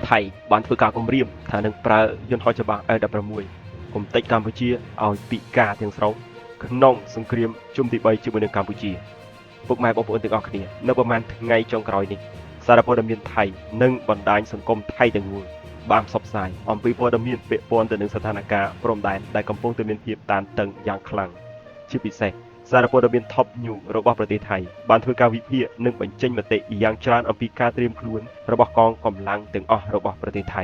ថៃបានធ្វើការគម្រាមថានឹងប្រើយន្តហោះចម្បាំង F-16 គំតិចកម្ពុជាឲ្យពិការទាំងស្រុងក្នុងសង្គ្រាមជុំទី3ជាមួយនឹងកម្ពុជាពុកម៉ែបងប្អូនទាំងអស់គ្នានៅប្រហែលថ្ងៃចុងក្រោយនេះសារព័ត៌មានថៃនិងបណ្ដាញសង្គមថៃទាំងមូលបានផ្សព្វផ្សាយអំពីព័ត៌មានពាក់ព័ន្ធទៅនឹងស្ថានភាពព្រំដែនដែលកំពុងតែមានភាពតានតឹងយ៉ាងខ្លាំងជាពិសេសសារព័ត៌មាន Top News របស់ប្រទេសថៃបានធ្វើការវិភាគនិងបញ្ចេញមតិយ៉ាងច្រើនអំពីការត្រៀមខ្លួនរបស់កងកម្លាំងទាំងអស់របស់ប្រទេសថៃ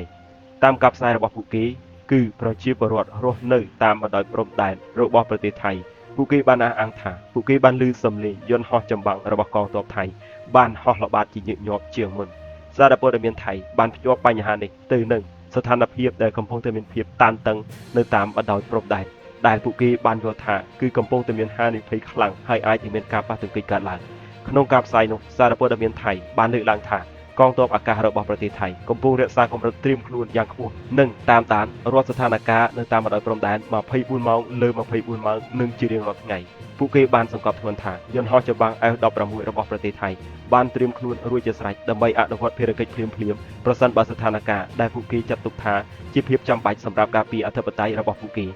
តាមការផ្សាយរបស់ពួកគេគឺប្រជាពលរដ្ឋរស់នៅតាមបណ្ដោយព្រំដែនរបស់ប្រទេសថៃពួកគេបានអះអាងថាពួកគេបានឮសំឡេងយន្តហោះចម្បាំងរបស់កងទ័ពថៃបានហោះល្បាតជាញឹកញាប់ជាងមុនសារព័ត៌មានថៃបានភ្ជាប់បញ្ហានេះទៅនឹងស្ថានភាពដែលកំពុងតែមានភាពតានតឹងនៅតាមបណ្ដោយព្រំដែនដែលពួកគេបានយល់ថាគឺកំពុងតែមានហានិភ័យខ្លាំងហើយអាចនឹងមានការប៉ះទង្គិចកើតឡើងក្នុងការផ្សាយនោះសារព័ត៌មានថៃបានលើកឡើងថាកងទ័ពអាកាសរបស់ប្រទេសថៃកំពុងរក្សាកម្រិតត្រៀមខ្លួនយ៉ាងខ្ពស់និងតាមដានរាល់ស្ថានភាពនៅតាមបណ្ដោយព្រំដែន24ម៉ោងលើ24ម៉ោងនិងជារៀងរាល់ថ្ងៃពួកគេបានសង្កត់ធ្ងន់ថាយន្តហោះចម្បាំង F-16 របស់ប្រទេសថៃបានត្រៀមខ្លួនរួចជាស្រេចដើម្បីអនុវត្តភារកិច្ចភ្លាមៗប្រសិនបើស្ថានភាពដែលពួកគេចាត់ទុកថាជាភាពចាំបាច់សម្រាប់ការពារអធិបតេយ្យរបស់ពួកគេ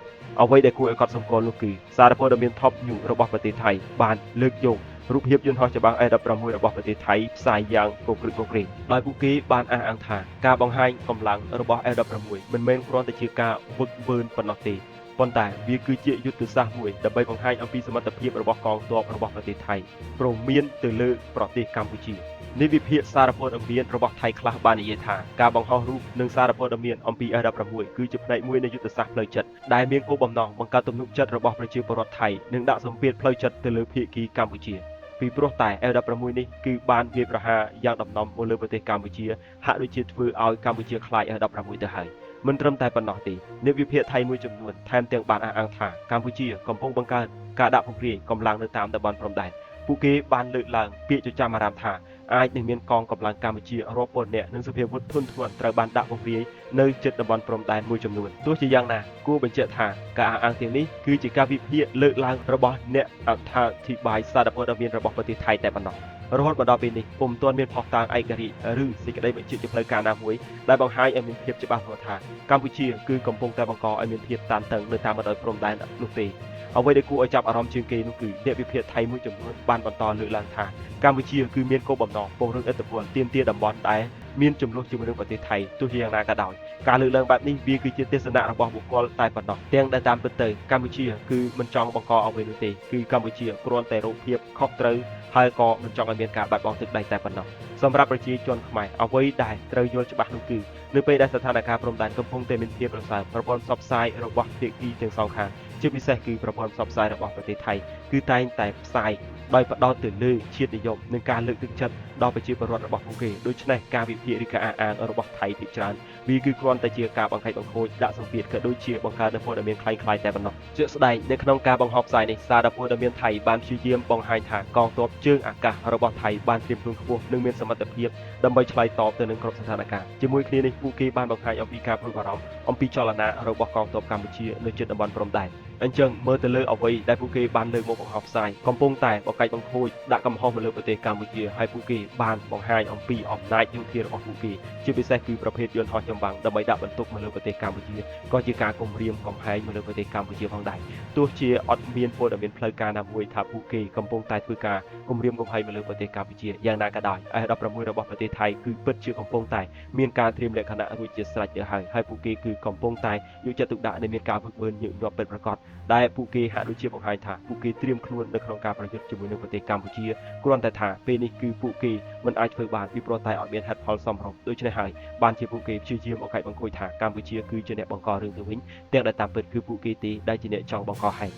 អ្វីដែលគួរឲ្យកត់សម្គាល់នោះគឺសារព័ត៌មាន Top News របស់ប្រទេសថៃបានលើកយករូបភាពយន្តហោះចម្បាំង F-16 របស់ប្រទេសថៃផ្សាយយ៉ាងគគ្រឹកគគ្រេងដោយពួកគេបានអះអាងថាការបង្ហាញកម្លាំងរបស់ F-16 មិនមែនគ្រាន់តែជាការវឹកវើប៉ុណ្ណោះទេប៉ុន្តែវាគឺជាយុទ្ធសាស្ត្រមួយដើម្បីបង្ហាញអំពីសមត្ថភាពរបស់កងទ័ពរបស់ប្រទេសថៃព្រមមានទៅលើប្រទេសកម្ពុជានេះវិភាគសារព័ត៌មានរបស់ថៃខ្លះបាននិយាយថាការបង្ហោះរូបនិងសារព័ត៌មានអំពី F-16 គឺជាផ្នែកមួយនៃយុទ្ធសាស្ត្រផ្លូវចិត្តដែលមានគោលបំណងបង្កើតទំនុកចិត្តរបស់ប្រជាពលរដ្ឋថៃនិងដាក់សម្ពាធផ្លូវចិត្តទៅលើភាគីកម្ពុជាពីព្រោះតែ F-16 នេះគឺបានវាយប្រហារយ៉ាងដំណំមកលើប្រទេសកម្ពុជាហាក់ដូចជាធ្វើឲ្យកម្ពុជាខ្លាច F-16 ទៅហើយមិនត្រឹមតែប៉ុណ្ណោះទេអ្នកវិភាគថៃមួយចំនួនថែមទាំងបានអះអាងថាកម្ពុជាកំពុងបង្កើតការដាក់ពង្រាយកម្លាំងនៅតាមតំបន់ព្រំដែនពួកគេបានលើកឡើងពាក្យចចាមអារ៉ាមថាអាចនឹងមានកងកម្លាំងកម្ពុជារាប់ពាន់នាក់និងសភាវុធធុនធ្ងន់ត្រូវបានដាក់ពង្រាយនៅជិតតំបន់ព្រំដែនមួយចំនួនទោះជាយ៉ាងណាគួរបញ្ជាក់ថាការអះអាងទាំងនេះគឺជាការវិភាគលើកឡើងរបស់អ្នកអត្ថាធិប្បាយសារព័ត៌មានរបស់ប្រទេសថៃតែប៉ុណ្ណោះរហូតមកដល់ពេលនេះពុំទាន់មានភស្តុតាងឯករាជ្យឬសេចក្តីបញ្ជាក់ជាផ្លូវការណាមួយដែលបង្ហាញឲ្យមានភាពច្បាស់លាស់ថាកម្ពុជាគឺកំពុងតែបង្កឲ្យមានភាពតានតឹងនៅតាមបណ្ដោយព្រំដែននោះទេអ្វីដែលគួរឲ្យចាប់អារម្មណ៍ជាងគេនោះគឺអ្នកវិភាគថៃមួយចំនួនបានបន្តលើកឡើងថាកម្ពុជាគឺមានគោលបំណងពង្រឹងឥទ្ធិពលទាមទារតំបន់ដែលមានចំនួនជាមួយនឹងប្រទេសថៃទោះជាយ៉ាងណាក៏ដោយការលើកឡើងបែបនេះវាគឺជាទស្សនៈរបស់បុគ្គលតែប៉ុណ្ណោះទាំងដែលតាមពិតទៅកម្ពុជាគឺមិនចង់បង្កអ្វីនោះទេគឺកម្ពុជាគ្រាន់តែរកភាពខុសត្រូវហើយក៏មិនចង់ឲ្យមានការបាត់បង់ទឹកដីតែប៉ុណ្ណោះសម្រាប់ប្រជាជនខ្មែរអ្វីដែលត្រូវយល់ច្បាស់នោះគឺនៅពេលដែលស្ថានភាពព្រំដែនកំពុងតែមានភាពរសើបប្រព័ន្ធផ្សព្វផ្សាយរបស់ភាគីទាំងសងខាងជាពិសេសគឺប្រព័ន្ធផ្សព្វផ្សាយរបស់ប្រទេសថៃគឺតែងតែផ្សាយដោយផ្ដោតទៅលើជាតិនិយមនិងការលើកទឹកចិត្តដល់ប្រជាពលរដ្ឋរបស់ពួកគេដូច្នេះការវិភាគឬការអះអាងរបស់ថៃភាគច្រើនវាគឺគ្រាន់តែជាការបង្ខិតបង្ខូចដាក់សម្ពាធក៏ដូចជាបង្កើតនូវព័ត៌មានคล้ายៗតែប៉ុណ្ណោះជាក់ស្ដែងនៅក្នុងការបង្ហោះផ្សាយនេះសារព័ត៌មានថៃបានព្យាយាមបង្ហាញថាកងទ័ពជើងអាកាសរបស់ថៃបានត្រៀមខ្លួនខ្ពស់និងមានសមត្ថភាពដើម្បីឆ្លើយតបទៅនឹងគ្រប់ស្ថានភាពជាមួយគ្នានេះពួកគេបានបង្ហាញអំពីការព្រួយបារម្ភអំពីចលនារបស់កងទ័ពកម្ពុជានៅជិតតំបន់ព្រំដែនអញ្ចឹងមើលទៅលើអ្វីដែលពួកគេបានលើកមកបង្ហោះផ្សាយកំពុងតែបង្កាច់បង្ខូចដាក់កំហុសមកលើប្រទេសកម្ពុជាហើយពួកគេបានបង្ហាញអំពីអំណាចយោធារបស់ពួកគេជាពិសេសគឺប្រភេទយន្តហោះចម្បាំងដើម្បីដាក់បន្ទុកមកលើប្រទេសកម្ពុជាក៏ជាការគំរាមកំហែងមកលើប្រទេសកម្ពុជាផងដែរទោះជាអត់មានព័ត៌មានផ្លូវការណាមួយថាពួកគេកំពុងតែធ្វើការគំរាមកំហែងមកលើប្រទេសកម្ពុជាយ៉ាងណាក៏ដោយ F-16 របស់ប្រទេសថៃគឺពិតជាកំពុងតែមានការត្រៀមលក្ខណៈរួចជាស្រេចទៅហើយពួកគេគឺកំពុងតែយកចិត្តទុកដាក់នៅមានការฝึกฝนញឹកញាប់ពិតប្រាកដដែលពួកគេហាក់ដូចជាបង្ហាញថាពួកគេត្រៀមខ្លួននៅក្នុងការប្រយុទ្ធជាមួយនឹងប្រទេសកម្ពុជាគ្រាន់តែថាពេលនេះគឺពួកគេមិនអាចធ្វើបានពីព្រោះតែអត់មានហេតុផលសមរម្យដូច្នេះហើយបានជាពួកគេព្យាយាមបង្កាច់បង្ខូចថាកម្ពុជាគឺជាអ្នកបង្ករឿងទៅវិញទាំងដែលតាមពិតគឺពួកគេទេដែលជាអ្នកចង់បង្កហេតុ